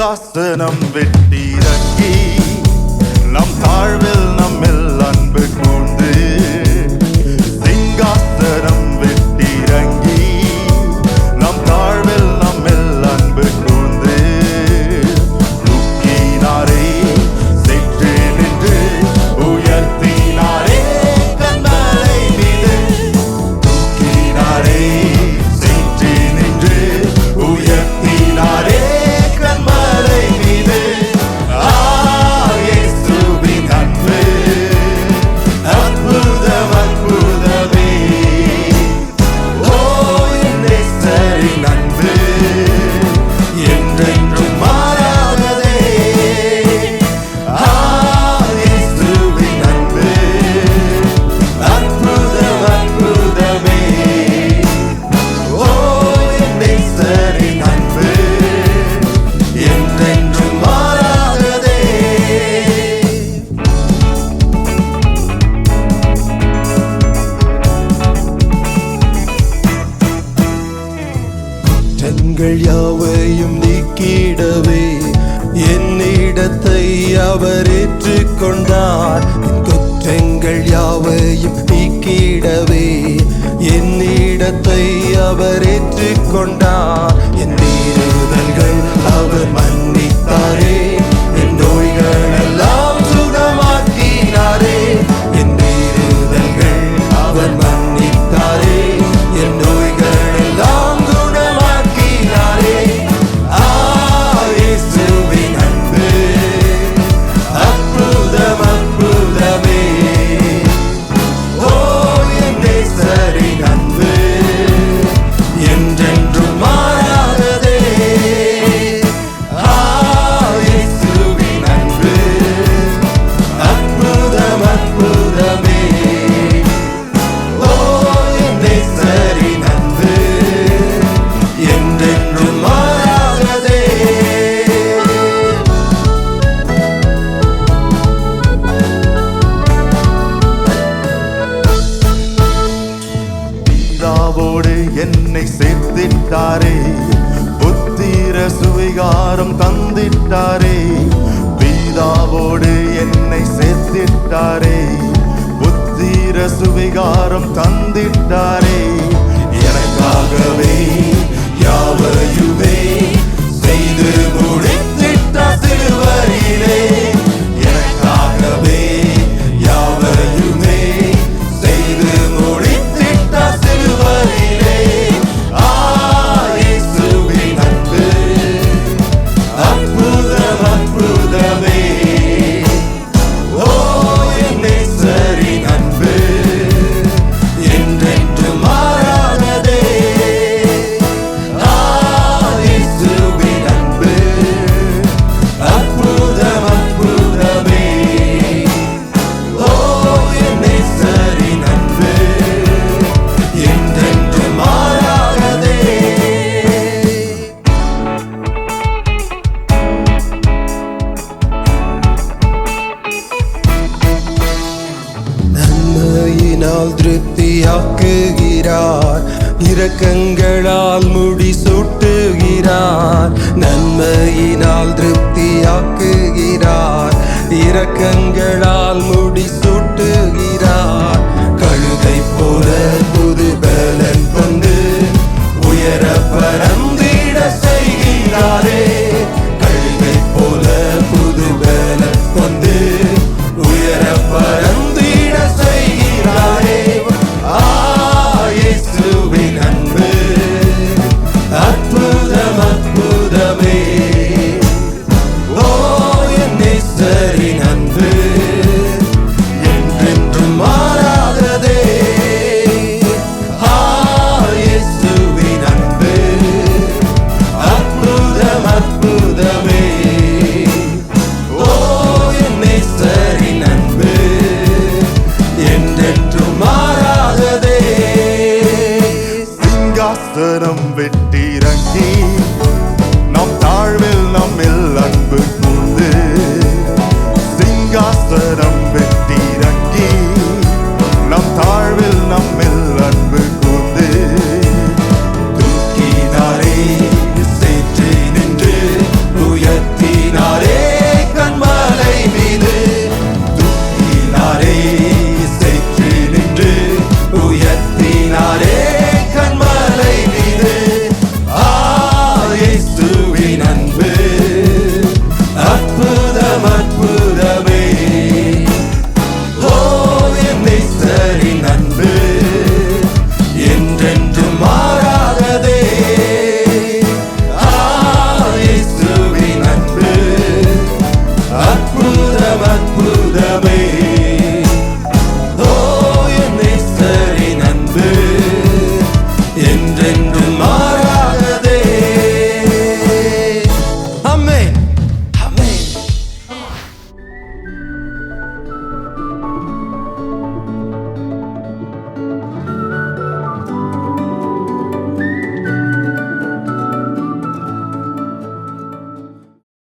சிங்காசனம் வெட்டிறங்கி நம் தாழ்வில் நம்மில் அன்பு கூர்ந்து சிங்காசனம் வெட்டிறங்கி நம் தாழ்வில் நம்மில் அன்பு கூர்ந்து தூக்கினாரே சென்று நின்று உயர்த்தினாரே கண்மலை மீது தூக்கினாரே சென்று நின்று உயர்த்தினாரே கண்மலை மீது இயேசுவின் அன்பு அற்புதம் அற்புதமே ஓ என் நேசரின் அன்பு என்றென்றும் மாறாததே இயேசுவின் அன்பு அற்புதம் அற்புதமே ஓ என் நேசரின் அன்பு என்றென்றும் மாறாததே. குற்றங்கள் யாவையும் நீக்கிடவே என்னிடத்தை அவர் ஏற்றுக்கொண்டார். என் குற்றங்கள் யாவையும் நீக்கிடவே என்னிடத்தை அவர் ஏற்றுக்கொண்டார். என் மீறுதல்கள் அவர் மன்னித்தாரே, என் நோய்கள் எல்லாம் சுகமாக்கினாரே. என் மீறுதல்கள் அவர் மன்னித்தாரே, என் நோய்கள் எல்லாம் குணமாக்கினாரே. இயேசுவின் அன்பு அற்புதம் அற்புதமே ஓ என் நேசரின் அன்பு என்றென்றும் மாறாததே. இயேசுவின் அன்பு அற்புதம் அற்புதமே ஓ என் நேசரின் அன்பு என்றென்றும் மாறாததே. பிதாவோடு என்னை சேர்த்திட்டாரே, புத்திர சுவிகாரம் தந்திட்டாரே. பிதாவோடு என்னை சேர்த்திட்டாரே, புத்திர சுவிகாரம் தந்திட்டாரே. எனக்காகவே யாவையுமே செய்து முடித்திட்டார் சிலுவையிலே. எனக்காகவே யாவையுமே செய்து முடித்திட்டார் சிலுவையிலே. இயேசுவின் அன்பு அற்புதம் அற்புதமே ஓ என் நேசரின் அன்பு என்றென்றும் மாறாததே. இயேசுவின் அன்பு அற்புதம் அற்புதமே ஓ என் நேசரின் அன்பு என்றென்றும் மாறாததே. நன்மையினால் திருப்தியாக்குகிறார், இரக்கங்களால் முடிசூட்டுகிறார். நன்மையினால் திருப்தியாக்குகிறார், இரக்கங்களால் முடிசூட்டுகிறார். கழுதை போல புது பலன் கொண்டு உயர பறந்திட செய்கிறாரே. கழுதை போல புது பலன் கொண்டு உயர பறந்திட செய்கிறாரே. இயேசுவின் அன்பு அற்புதம் அற்புதமே ஓ என் நேசரின் அன்பு என்றென்றும் மாறாததே. இயேசுவின் அன்பு அற்புதம் அற்புதமே ஓ என் நேசரின் அன்பு என்றென்றும் மாறாததே. சிங்காசனம் வெட்டிறங்கி நம் தாழ்வில் நம்மில் அன்பு